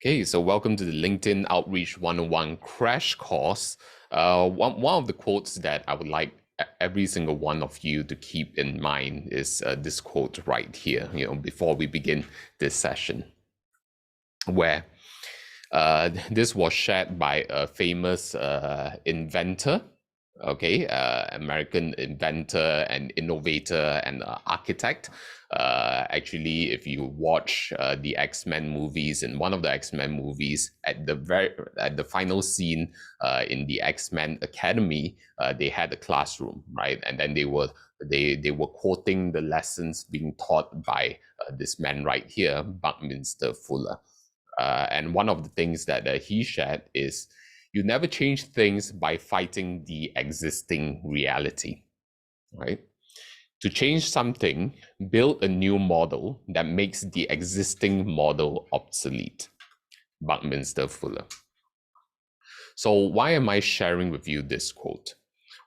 Okay, so welcome to the LinkedIn Outreach 101 crash course. One of the quotes that I would like every single one of you to keep in mind is this quote right here, before we begin this session, where this was shared by a famous inventor, okay, American inventor and innovator and architect. Actually, if you watch the X-Men movies, in one of the X-Men movies, at the final scene in the X-Men Academy, they had a classroom, right, and then they were quoting the lessons being taught by this man right here, Buckminster Fuller. And one of the things that he shared is you never change things by fighting the existing reality, right? To change something, build a new model that makes the existing model obsolete. Buckminster Fuller. So why am I sharing with you this quote?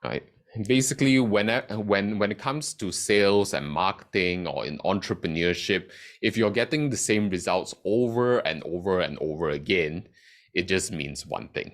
Right? Basically, when it comes to sales and marketing or in entrepreneurship, if you're getting the same results over and over and over again, it just means one thing,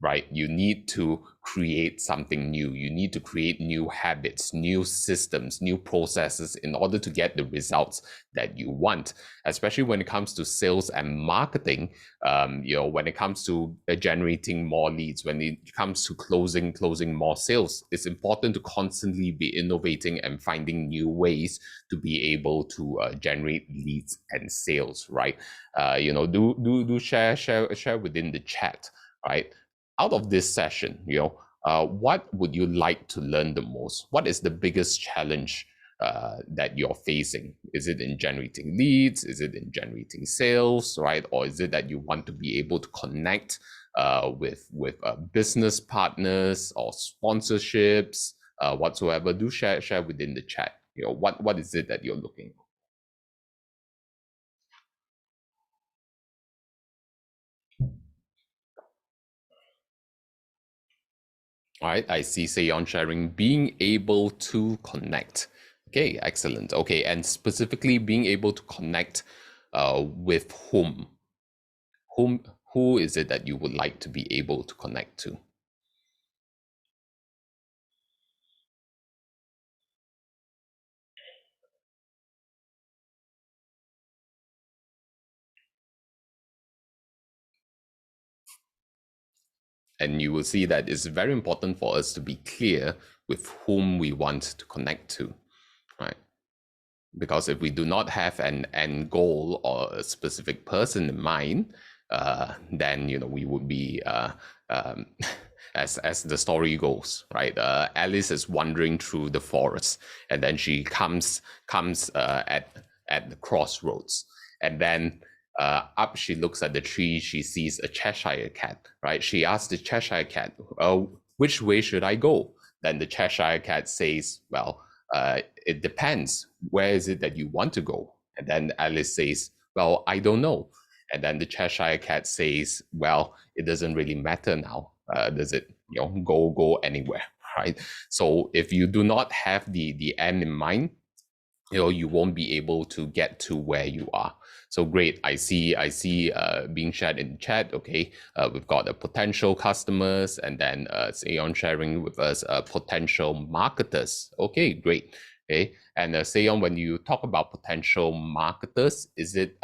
right? You need to create something new. You need to create new habits, new systems, new processes in order to get the results that you want, especially when it comes to sales and marketing. When it comes to generating more leads, when it comes to closing more sales, it's important to constantly be innovating and finding new ways to be able to generate leads and sales, right? Do share within the chat, right? Out of this session, what would you like to learn the most? What is the biggest challenge that you're facing? Is it in generating leads? Is it in generating sales, right? Or is it that you want to be able to connect with business partners or sponsorships, whatsoever? Do share within the chat. What is it that you're looking for? All right, I see Seyon sharing being able to connect. Okay, excellent. Okay, and specifically being able to connect with whom? Whom who is it that you would like to be able to connect to? And you will see that it's very important for us to be clear with whom we want to connect to, right? Because if we do not have an end goal or a specific person in mind, then we would be as the story goes, right? Alice is wandering through the forest, and then she comes at the crossroads, and then up she looks at the tree. She sees a Cheshire cat, right? She asks the Cheshire cat, "Which way should I go?" Then the Cheshire cat says, "Well, it depends. Where is it that you want to go?" And then Alice says, "Well, I don't know." And then the Cheshire cat says, "Well, it doesn't really matter now. Does it? Go anywhere, right?" So if you do not have the end in mind, you won't be able to get to where you are. So great. I see being shared in the chat. Okay, we've got the potential customers, and then Seon sharing with us potential marketers. Okay, great. Okay, and Seon, when you talk about potential marketers, is it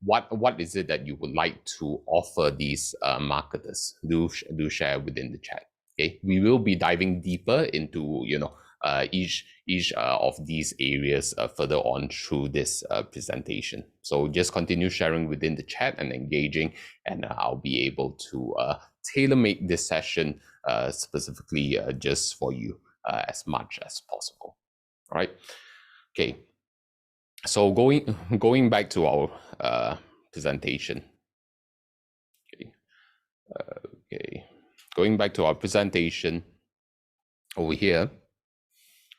what is it that you would like to offer these marketers? Do share within the chat. Okay, we will be diving deeper into each of these areas further on through this presentation. So just continue sharing within the chat and engaging, and I'll be able to tailor make this session specifically just for you as much as possible. All right. Okay. So going back to our presentation. Okay. Okay. Going back to our presentation over here.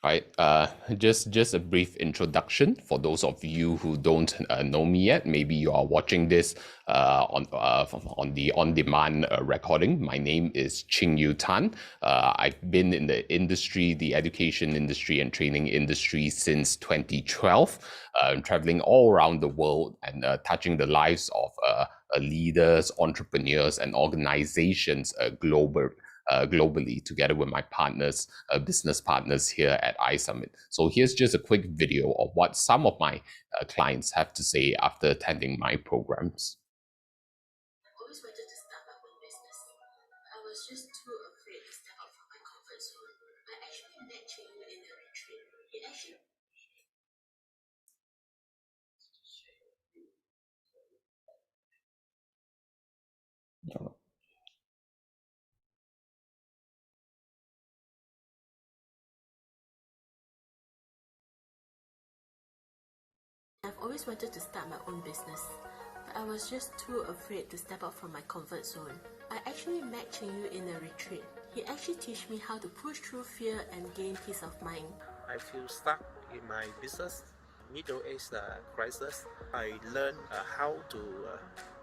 Right. Just a brief introduction for those of you who don't know me yet. Maybe you are watching this on the on-demand recording. My name is Ching Tan. I've been in the industry, the education industry and training industry since 2012, traveling all around the world and touching the lives of leaders, entrepreneurs, and organizations globally, together with my partners, business partners here at iSummit. So here's just a quick video of what some of my clients have to say after attending my programs. I always wanted to start my own business. I was just too afraid to step out from my comfort zone. I actually met Ching in a retreat. He actually I've always wanted to start my own business, but I was just too afraid to step out from my comfort zone. I actually met Ching in a retreat. He actually teach me how to push through fear and gain peace of mind. I feel stuck in my business, middle age crisis. I learned how to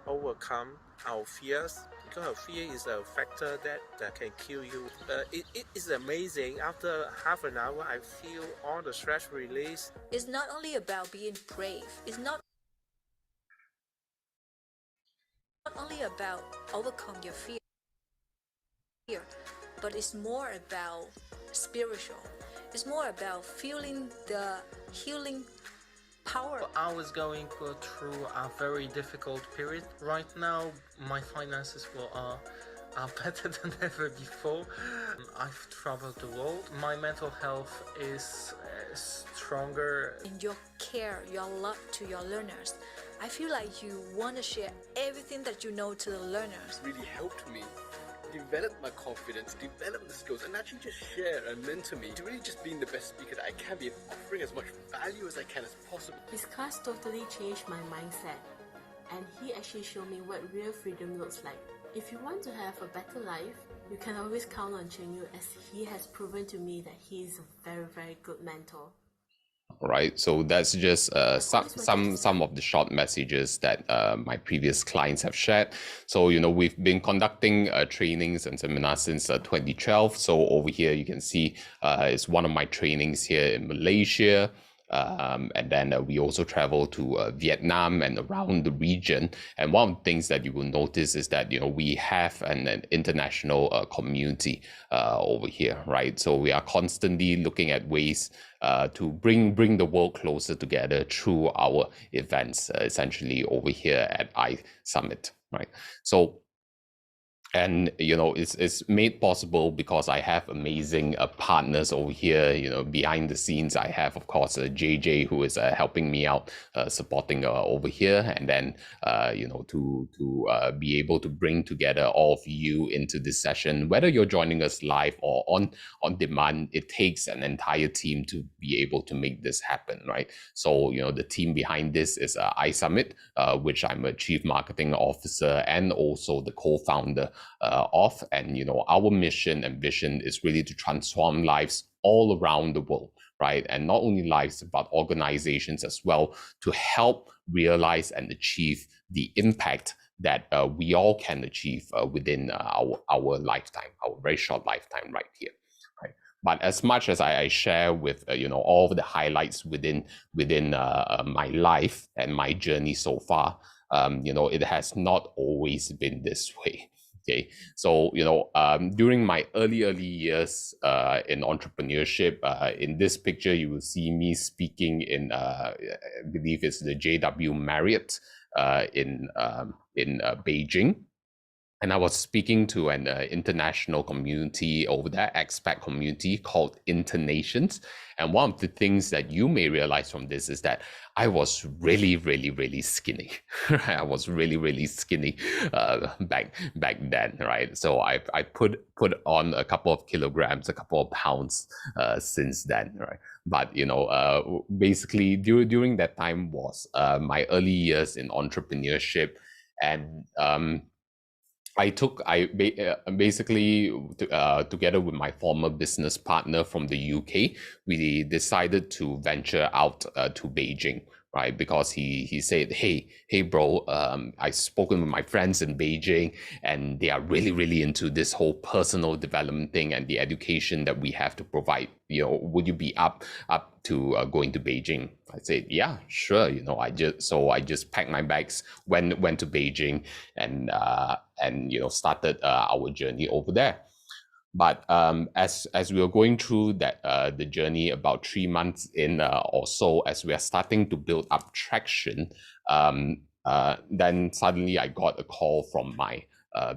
overcome our fears, because our fear is a factor that can kill you. It is amazing. After half an hour, I feel all the stress release. It's not only about being brave. It's not only about overcome your fear, but it's more about spiritual. It's more about feeling the healing power. I was going through a very difficult period. Right now, my finances are better than ever before. I've traveled the world. My mental health is stronger. In your care, your love to your learners, I feel like you want to share everything that you know to the learners. Really helped me develop my confidence, develop the skills, and actually just share and mentor me to really just being the best speaker that I can be, offering as much value as I can as possible. His class totally changed my mindset, and he actually showed me what real freedom looks like. If you want to have a better life, you can always count on Cheng Yu, as he has proven to me that he is a very, very good mentor. Right, so that's just some of the short messages that my previous clients have shared. So we've been conducting trainings and seminars since 2012. So over here you can see it's one of my trainings here in Malaysia. And then we also travel to Vietnam and around the region. And one of the things that you will notice is that we have an international community over here, right? So we are constantly looking at ways to bring the world closer together through our events, essentially over here at iSummit, right? So. And it's made possible because I have amazing partners over here. Behind the scenes, I have, of course, JJ, who is helping me out, supporting over here, and then to be able to bring together all of you into this session, whether you're joining us live or on demand. It takes an entire team to be able to make this happen, right? So the team behind this is iSummit, which I'm a chief marketing officer and also the co-founder of. And our mission and vision is really to transform lives all around the world, right? And not only lives, but organizations as well, to help realize and achieve the impact that we all can achieve within our lifetime, our very short lifetime right here. Right. But as much as I share with all of the highlights within my life and my journey so far, it has not always been this way. Okay, so during my early years in entrepreneurship, in this picture you will see me speaking in I believe it's the JW Marriott in Beijing. And I was speaking to an international community over there, expat community called Internations. And one of the things that you may realize from this is that I was really, really, really skinny. I was really, really skinny back then, right? So I put on a couple of kilograms, a couple of pounds since then, right? But basically during that time was my early years in entrepreneurship, and Basically together with my former business partner from the UK, we decided to venture out to Beijing, right? Because he said, hey bro, I've spoken with my friends in Beijing, and they are really into this whole personal development thing and the education that we have to provide. Would you be up to going to Beijing? I said, yeah, sure. I just packed my bags, went to Beijing, and started our journey over there. But as we were going through the journey, about 3 months in or so, as we are starting to build up traction, then suddenly I got a call from my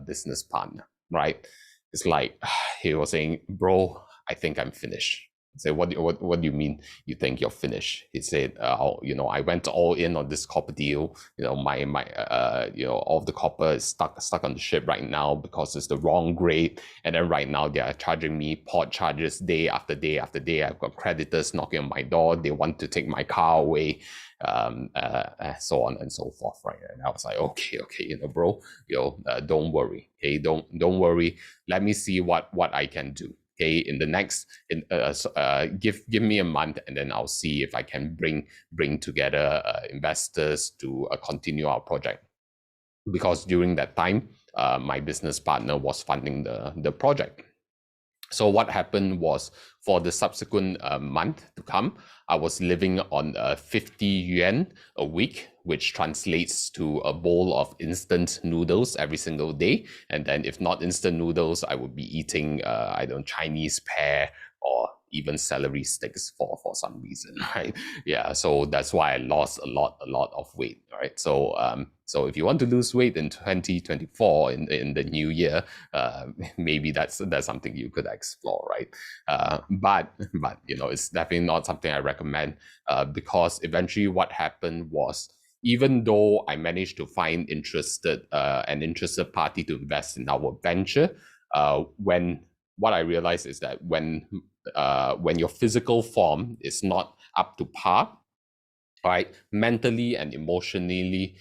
business partner. Right, it's like he was saying, "Bro, I think I'm finished." I said, what do you mean you think you're finished? He said, I went all in on this copper deal. All of the copper is stuck on the ship right now because it's the wrong grade. And then right now they are charging me port charges day after day after day. I've got creditors knocking on my door. They want to take my car away, so on and so forth. Right. And I was like, okay, bro, don't worry. Okay, don't worry. Let me see what I can do. Okay, in the next, give me a month, and then I'll see if I can bring together investors to continue our project. Because during that time, my business partner was funding the project. So what happened was, for the subsequent month to come, I was living on 50 yuan a week, which translates to a bowl of instant noodles every single day. And then if not instant noodles, I would be eating, Chinese pear or even celery sticks for some reason, right? Yeah, so that's why I lost a lot of weight, right? So if you want to lose weight in 2024 in the new year, maybe that's something you could explore, right? But it's definitely not something I recommend, because eventually what happened was, even though I managed to find an interested party to invest in our venture, when what I realized is that when your physical form is not up to par, right, mentally and emotionally,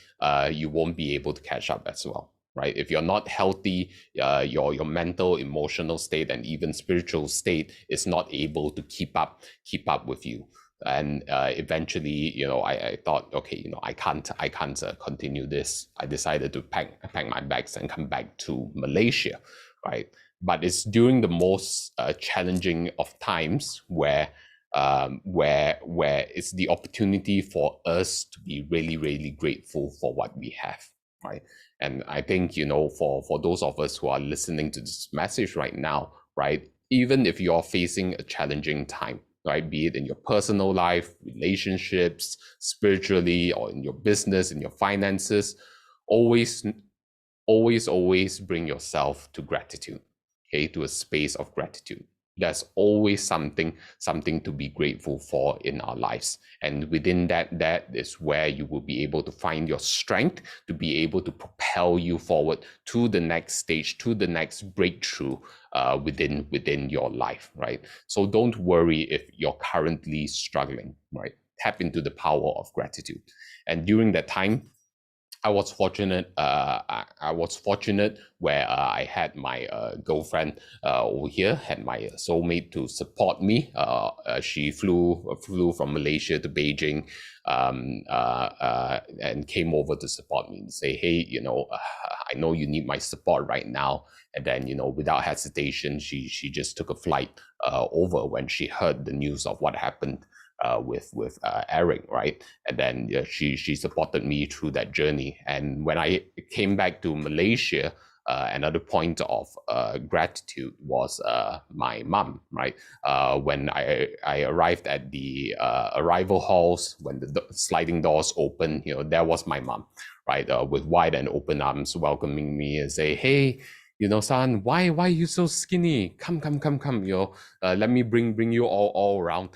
you won't be able to catch up as well. Right, if you're not healthy, your mental, emotional state, and even spiritual state is not able to keep up with you. And eventually, I thought, okay, I can't continue this. I decided to pack my bags and come back to Malaysia, right? But it's during the most challenging of times where it's the opportunity for us to be really grateful for what we have, right? And I think, for those of us who are listening to this message right now, right, even if you're facing a challenging time, right, be it in your personal life, relationships, spiritually, or in your business, in your finances, always bring yourself to gratitude, okay, to a space of gratitude. There's always something to be grateful for in our lives, and within that is where you will be able to find your strength to be able to propel you forward to the next stage, to the next breakthrough within your life, right? So don't worry if you're currently struggling, right? Tap into the power of gratitude. And during that time, I was fortunate. I was fortunate where I had my girlfriend over here, had my soulmate to support me. She flew from Malaysia to Beijing, and came over to support me and say, "Hey, I know you need my support right now." And then, without hesitation, she just took a flight over when she heard the news of what happened with Eric, right? And then she supported me through that journey. And when I came back to Malaysia, another point of gratitude was my mom, right? When I arrived at the arrival halls, when the sliding doors opened, there was my mom, right, with wide and open arms welcoming me and say, "Hey, son, why are you so skinny? Come, let me bring you all around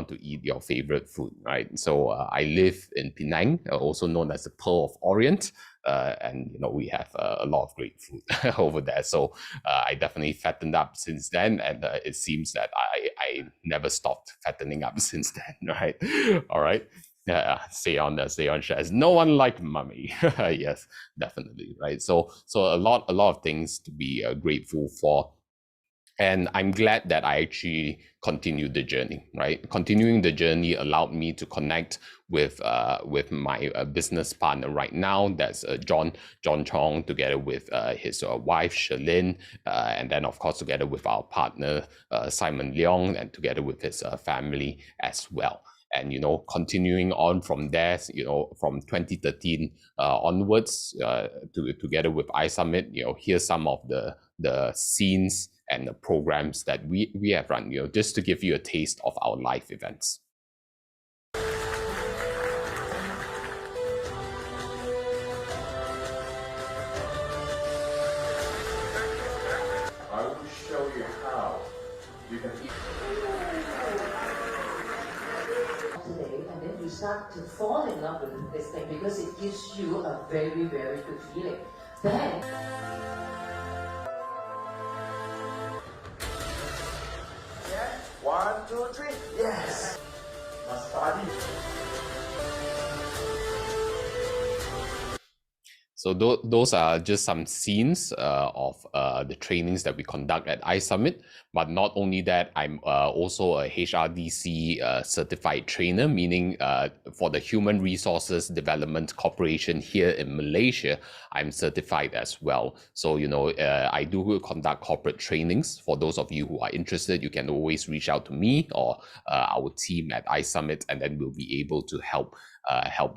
to eat your favorite food," right? So I live in Penang, also known as the Pearl of Orient, and we have a lot of great food over there. So I definitely fattened up since then, and it seems that I never stopped fattening up since then, right? All right. Seon shares. No one like mummy. Yes, definitely, right? So a lot of things to be grateful for, and I'm glad that I actually continued the journey, right? Continuing the journey allowed me to connect with my business partner right now. That's John Chong, together with his wife Shalin, and then of course together with our partner Simon Leong, and together with his family as well. And continuing on from there, from 2013 onwards, together with iSummit, here's some of the scenes and the programs that we have run, just to give you a taste of our live events. I will show you how you can today, and then you start to fall in love with this thing because it gives you a very, very good feeling. Then yes. 1, 2, 3. Yes. Must study. So those are just some scenes of the trainings that we conduct at iSummit. But not only that, I'm also a HRDC certified trainer, meaning for the Human Resources Development Corporation here in Malaysia, I'm certified as well. So, I do conduct corporate trainings. For those of you who are interested, you can always reach out to me or our team at iSummit, and then we'll be able to help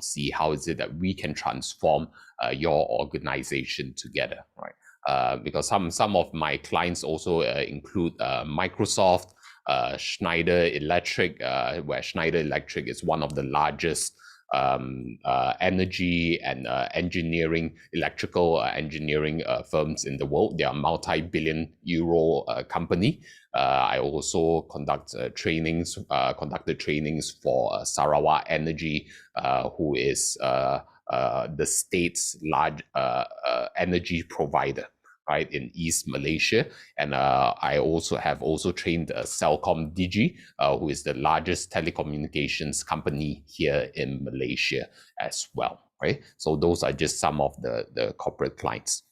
see how is it that we can transform your organization together, right? Because some of my clients also include Microsoft, Schneider Electric, where Schneider Electric is one of the largest energy and electrical engineering firms in the world. They are a multi-billion euro company. I also conducted trainings for Sarawak Energy, who is the state's large energy provider, right, in East Malaysia. And I have also trained Celcom Digi, who is the largest telecommunications company here in Malaysia as well, right? So those are just some of the corporate clients.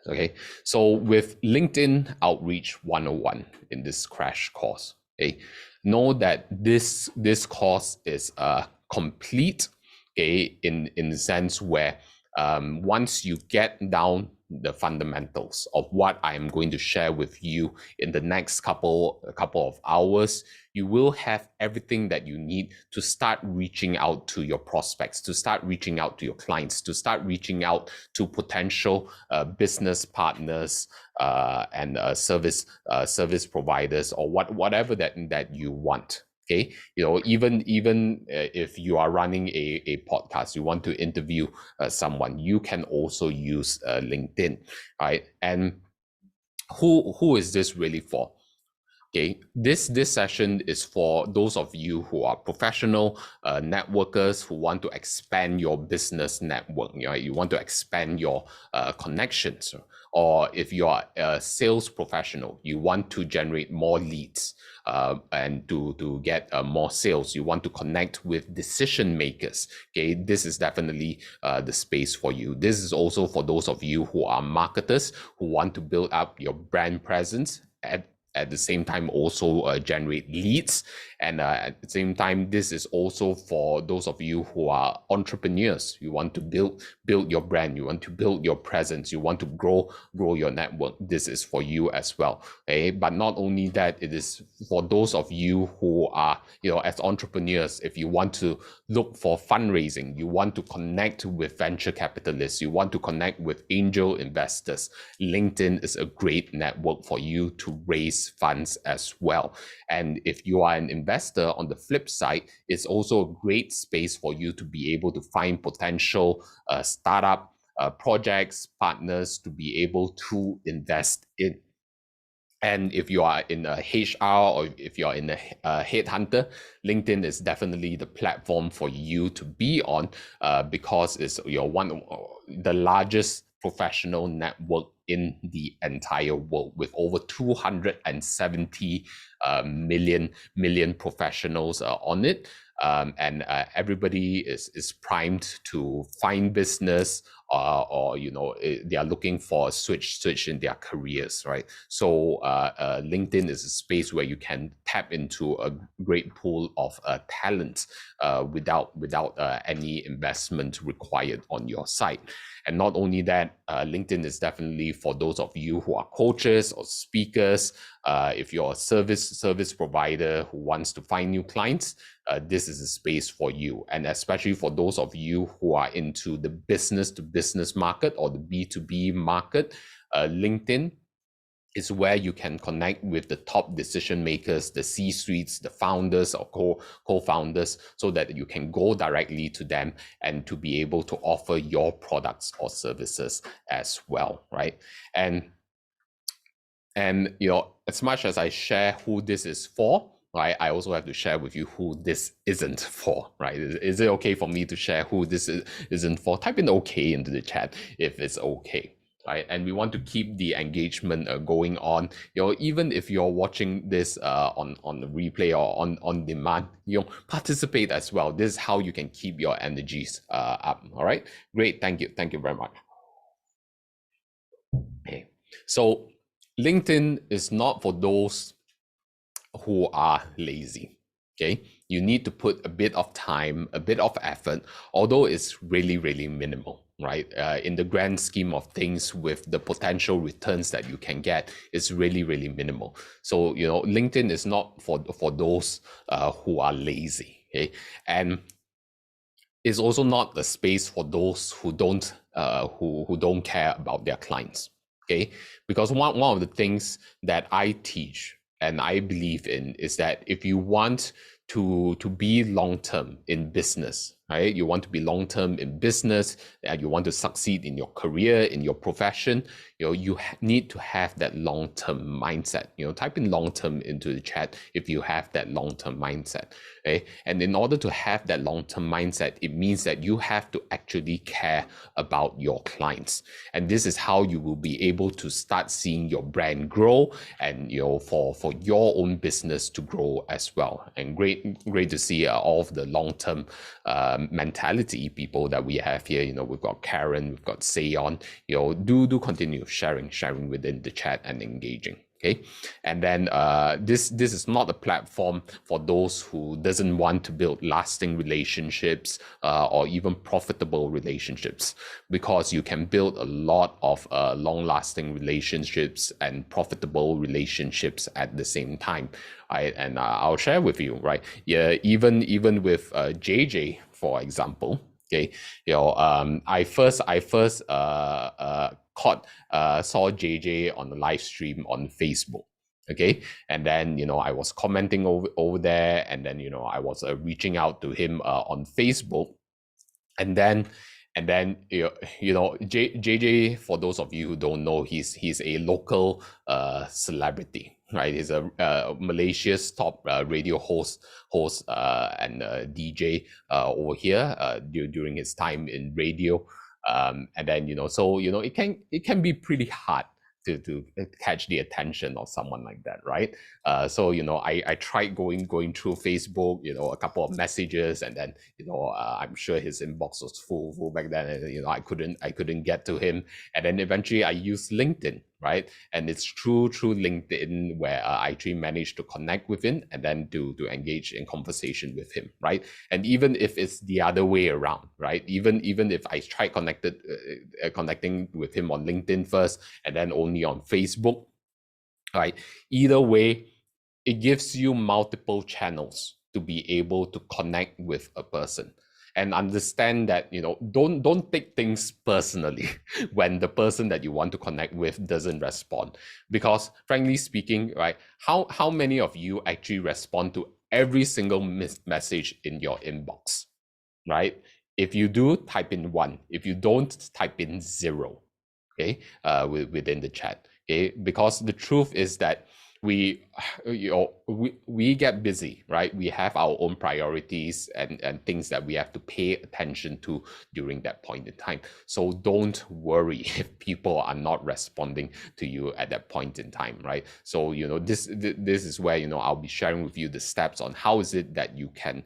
Okay, so with LinkedIn Outreach 101 in this crash course, okay, know that this course is complete, okay, in the sense where once you get down the fundamentals of what I am going to share with you in the next couple of hours, you will have everything that you need to start reaching out to your prospects, to start reaching out to your clients, to start reaching out to potential business partners and service providers, or whatever that you want. Okay, even if you are running a podcast, you want to interview someone, you can also use LinkedIn, right? And who is this really for? Okay, this session is for those of you who are professional networkers who want to expand your business network. You want to expand your connections, or if you are a sales professional, you want to generate more leads and to get more sales. You want to connect with decision makers. Okay, this is definitely the space for you. This is also for those of you who are marketers who want to build up your brand presence at the same time also generate leads. And at the same time, this is also for those of you who are entrepreneurs. You want to build your brand, you want to build your presence, you want to grow your network. This is for you as well. Okay, but not only that, it is for those of you who are, as entrepreneurs, if you want to look for fundraising, you want to connect with venture capitalists, you want to connect with angel investors, LinkedIn is a great network for you to raise funds as well. And if you are an investor, on the flip side, it's also a great space for you to be able to find potential startup projects, partners to be able to invest in. And if you are in a HR or if you're in a headhunter, LinkedIn is definitely the platform for you to be on because it's the largest professional network in the entire world, with over 270 million professionals on it. and everybody is primed to find business, or they are looking for a switch in their careers, right? So LinkedIn is a space where you can tap into a great pool of talent without any investment required on your side. And not only that, LinkedIn is definitely for those of you who are coaches or speakers. If you're a service provider who wants to find new clients, this is a space for you. And especially for those of you who are into the business to business market or the B2B market, LinkedIn is where you can connect with the top decision makers, the C-suites, the founders or co-founders, so that you can go directly to them and to be able to offer your products or services as well, right? And as much as I share who this is for, right, I also have to share with you who this isn't for, right? Is it okay for me to share who this isn't for? Type in okay into the chat if it's okay. Right, and we want to keep the engagement going on. Even if you're watching this on the replay or on demand, participate as well. This is how you can keep your energies up. All right, great, thank you very much. Okay, so LinkedIn is not for those who are lazy. Okay, you need to put a bit of time, a bit of effort, although it's really, really minimal, right? In the grand scheme of things, with the potential returns that you can get, it's really, really minimal. So, LinkedIn is not for those who are lazy, okay? And it's also not the space for those who don't care about their clients, okay? Because one of the things that I teach and I believe in is that if you want to be long-term in business, right? You want to be long-term in business, and you want to succeed in your career, in your profession, you need to have that long-term mindset. Type in long-term into the chat if you have that long-term mindset, okay? And in order to have that long-term mindset, it means that you have to actually care about your clients. And this is how you will be able to start seeing your brand grow and, for your own business to grow as well. And great to see all of the long-term mentality people that we have here. We've got Karen, we've got Seon. Do continue sharing within the chat and engaging. Okay, and then this is not a platform for those who doesn't want to build lasting relationships or even profitable relationships, because you can build a lot of long-lasting relationships and profitable relationships at the same time. Right, and I'll share with you, right? Yeah, even with JJ, for example. Okay, I first saw JJ on the live stream on Facebook. Okay, and then I was commenting over there, and then I was reaching out to him on Facebook, and then JJ, for those of you who don't know, he's a local celebrity, right? He's a Malaysia's top radio host and DJ over here during his time in radio, and then it can be pretty hard to catch the attention of someone like that, right? So I tried going through Facebook, a couple of messages, and then I'm sure his inbox was full back then, and I couldn't get to him, and then eventually I used LinkedIn, right? And it's through LinkedIn where I actually managed to connect with him and then to engage in conversation with him, right? And even if it's the other way around, right? Even if I tried connecting with him on LinkedIn first and then only on Facebook, right? Either way, it gives you multiple channels to be able to connect with a person. And understand that don't take things personally when the person that you want to connect with doesn't respond, because frankly speaking, right, how many of you actually respond to every single message in your inbox, right? If you do, type in 1. If you don't, type in 0. Okay, within the chat. Okay, because the truth is that we we get busy, right? We have our own priorities and things that we have to pay attention to during that point in time. So don't worry if people are not responding to you at that point in time, right? So this is where I'll be sharing with you the steps on how is it that you can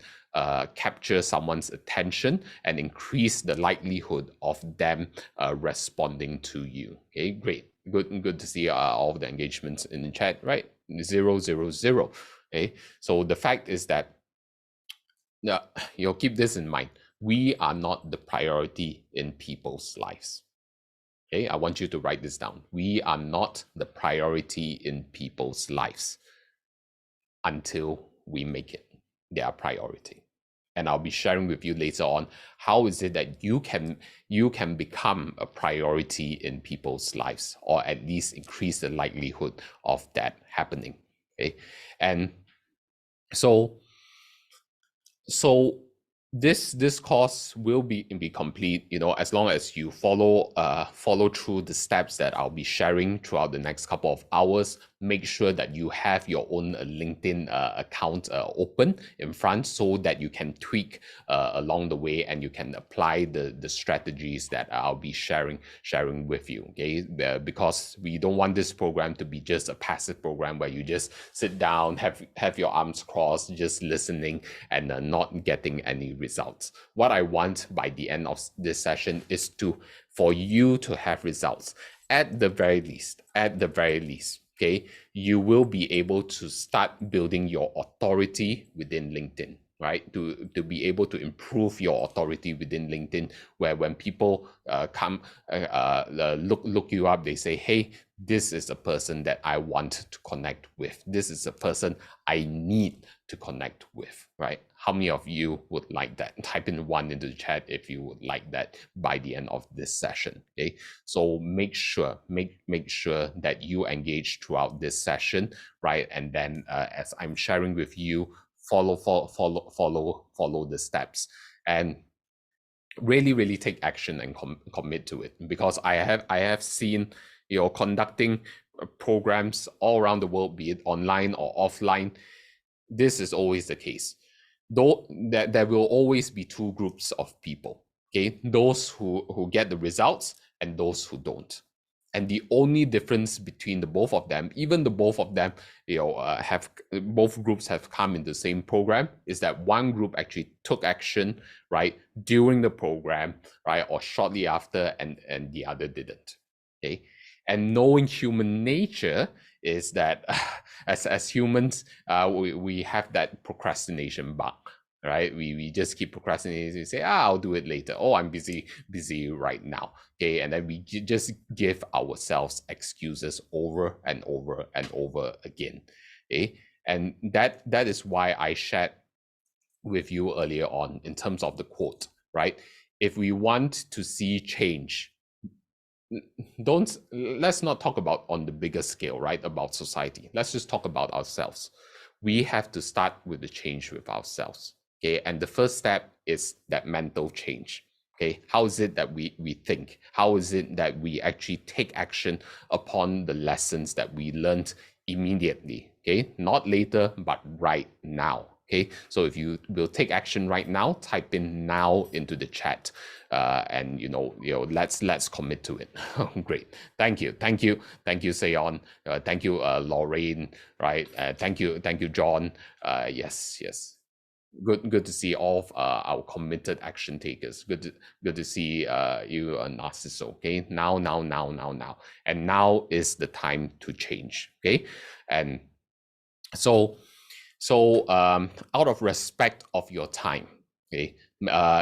capture someone's attention and increase the likelihood of them responding to you. Okay, great. Good to see all of the engagements in the chat, right? 0, 0, 0. Okay, so the fact is that keep this in mind. We are not the priority in people's lives. Okay, I want you to write this down. We are not the priority in people's lives until we make it their priority. And I'll be sharing with you later on how is it that you can become a priority in people's lives, or at least increase the likelihood of that happening. Okay, and so this course will be complete, as long as you follow through the steps that I'll be sharing throughout the next couple of hours. Make sure that you have your own LinkedIn account open in front, so that you can tweak along the way, and you can apply the strategies that I'll be sharing with you. Okay, because we don't want this program to be just a passive program where you just sit down, have your arms crossed, just listening, and not getting any results. What I want by the end of this session is for you to have results. At the very least, okay, you will be able to start building your authority within LinkedIn, right? To be able to improve your authority within LinkedIn, where when people come look you up, they say, hey, this is a person that I want to connect with. This is a person I need to connect with, right? How many of you would like that? Type in 1 into the chat if you would like that by the end of this session. Okay, so make sure that you engage throughout this session, right? And then as I'm sharing with you, follow the steps, and really take action and commit to it. Because I have seen conducting programs all around the world, be it online or offline. This is always the case. Though there will always be two groups of people. Okay, those who get the results and those who don't. And the only difference between the both of them, even the both of them, have both groups have come in the same program, is that one group actually took action, right, during the program, right, or shortly after, and the other didn't. Okay, and knowing human nature is that as humans, we have that procrastination bug. Right, we just keep procrastinating. We say, I'll do it later. Oh, I'm busy right now. Okay, and then we just give ourselves excuses over and over and over again. Okay, and that is why I shared with you earlier on in terms of the quote. Right, if we want to see change, let's not talk about on the bigger scale, right, about society. Let's just talk about ourselves. We have to start with the change with ourselves. Okay, and the first step is that mental change. Okay, how is it that we think? How is it that we actually take action upon the lessons that we learned immediately? Okay, not later, but right now. Okay, so if you will take action right now, type in now into the chat, and let's commit to it. Great, thank you, Seon, thank you, Lorraine, right? Thank you, John. Yes. Good to see all of our committed action takers. Good to see you, Narciso. Okay, now, and now is the time to change. Okay, and so out of respect of your time, okay,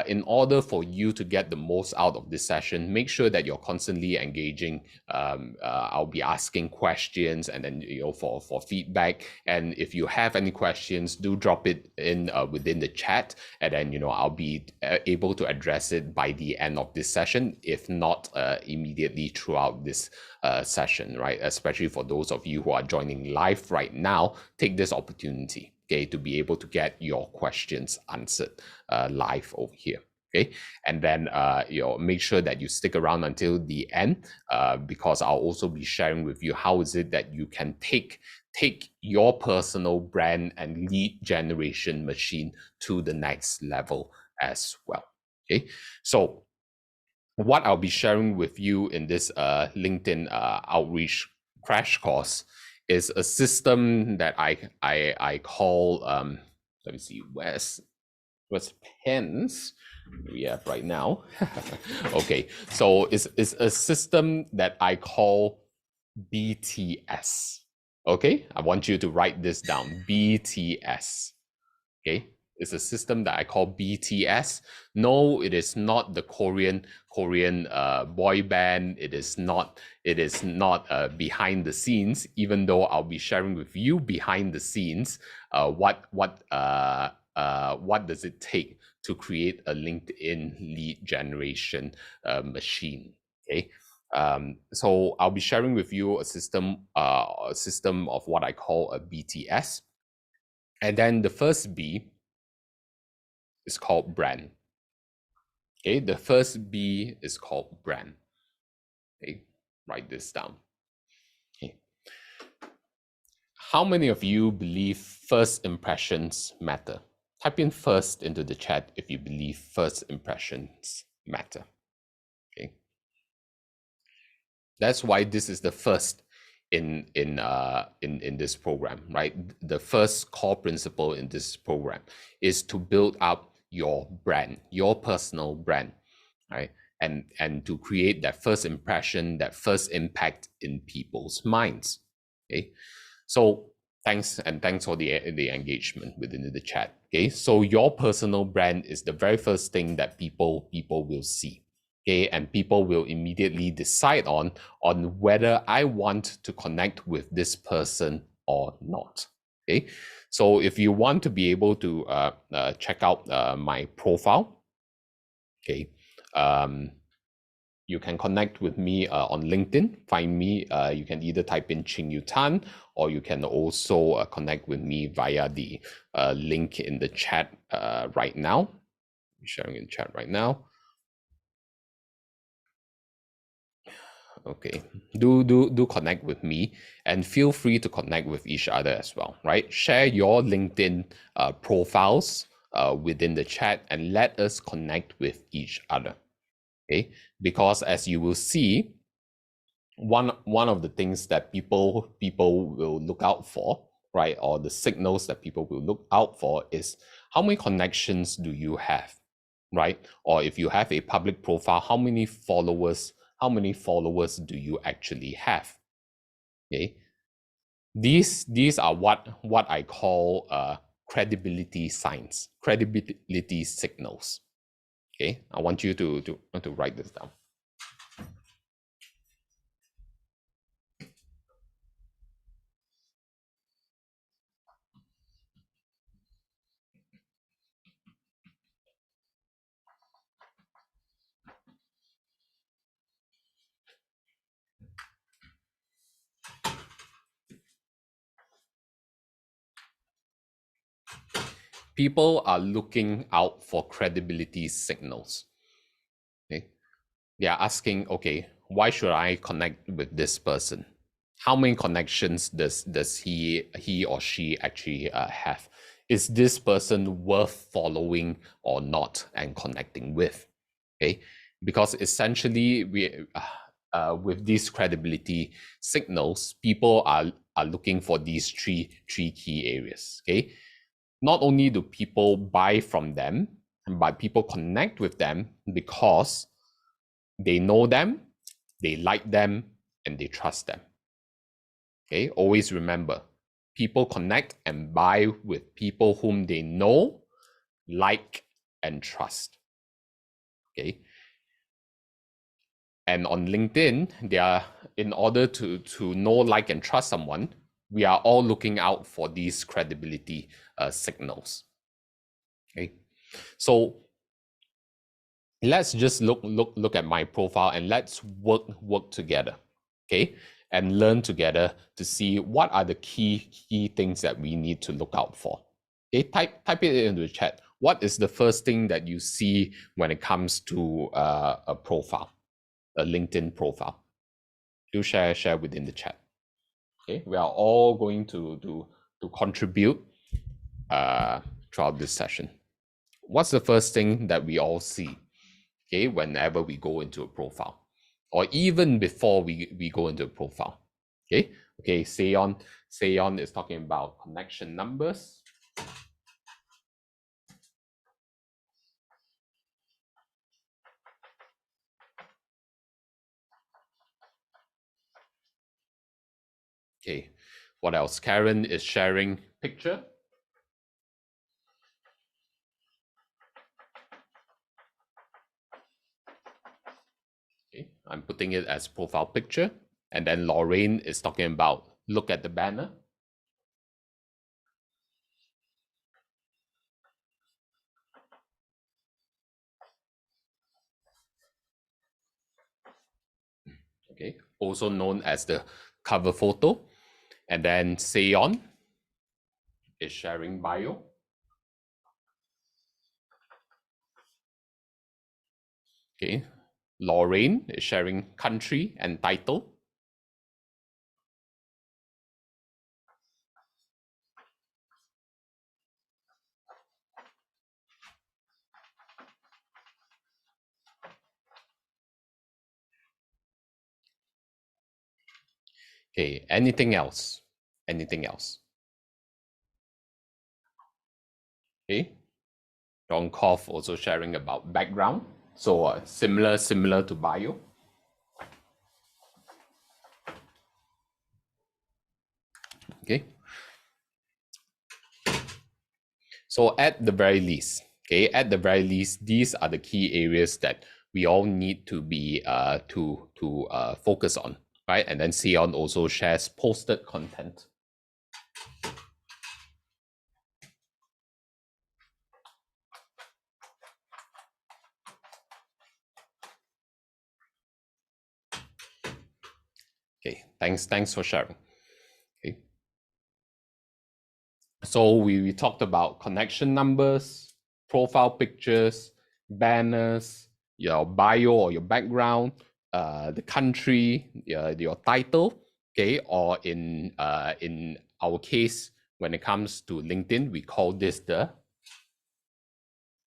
in order for you to get the most out of this session, make sure that you're constantly engaging. I'll be asking questions, and then for feedback. And if you have any questions, do drop it in within the chat, and then I'll be able to address it by the end of this session, if not immediately throughout this session, right? Especially for those of you who are joining live right now, take this opportunity, okay, to be able to get your questions answered live over here. Okay, and then make sure that you stick around until the end, because I'll also be sharing with you how is it that you can take take your personal brand and lead generation machine to the next level as well. Okay, so what I'll be sharing with you in this LinkedIn outreach crash course is a system that I call let me see, where's pens we have right now. Okay, so it's a system that I call BTS. Okay, I want you to write this down. BTS. Okay, it's a system that I call BTS. No, it is not the Korean boy band. It is not behind the scenes. Even though I'll be sharing with you behind the scenes, what does it take to create a LinkedIn lead generation machine? Okay. So I'll be sharing with you a system of what I call a BTS. And then the first B is called brand. Okay, the first B is called brand. Okay, write this down. Okay. How many of you believe first impressions matter? Type in first into the chat if you believe first impressions matter. Okay. That's why this is the first in this program, right? The first core principle in this program is to build up your brand, your personal brand, right? And to create that first impression, that first impact in people's minds. Okay, so thanks for the engagement within the chat. Okay, so your personal brand is the very first thing that people will see. Okay, and people will immediately decide on whether I want to connect with this person or not. Okay, so if you want to be able to check out my profile, okay, you can connect with me on LinkedIn. Find me. You can either type in Ching Tan, or you can also connect with me via the link in the chat right now. I'm sharing in chat right now. Okay, do connect with me, and feel free to connect with each other as well, right? Share your LinkedIn profiles within the chat and let us connect with each other. Okay, because as you will see, one of the things that people will look out for, right, or the signals that people will look out for is how many connections do you have, right? Or if you have a public profile, how many followers do you actually have? Okay, these are what I call credibility signs, credibility signals. Okay, I want you to write this down. People are looking out for credibility signals. Okay, they are asking, okay, why should I connect with this person? How many connections does he or she actually have? Is this person worth following or not and connecting with? Okay, because essentially with these credibility signals, people are looking for these three key areas. Okay, not only do people buy from them, but people connect with them because they know them, they like them, and they trust them. Okay, always remember, people connect and buy with people whom they know, like, and trust. Okay. And on LinkedIn, they are, in order to know, like, and trust someone, we are all looking out for these credibility signals. Okay, so let's just look at my profile and let's work together, okay, and learn together to see what are the key things that we need to look out for. Okay, type it into the chat. What is the first thing that you see when it comes to a profile, a LinkedIn profile? Do share within the chat. Okay, we are all going to contribute throughout this session. What's the first thing that we all see? Okay, whenever we go into a profile, or even before we go into a profile. Okay, Seon is talking about connection numbers. Okay, what else? Karen is sharing picture. Okay, I'm putting it as profile picture. And then Lorraine is talking about look at the banner. Okay, also known as the cover photo. And then Seon is sharing bio. Okay, Lorraine is sharing country and title. Okay, anything else? Anything else? Okay, John Koff also sharing about background. So similar to bio. Okay. So at the very least, these are the key areas that we all need to be focus on, right? And then Sion also shares posted content. Okay, thanks for sharing. Okay. So we talked about connection numbers, profile pictures, banners, your bio or your background, the country, your title, okay, or in our case, when it comes to LinkedIn, we call this the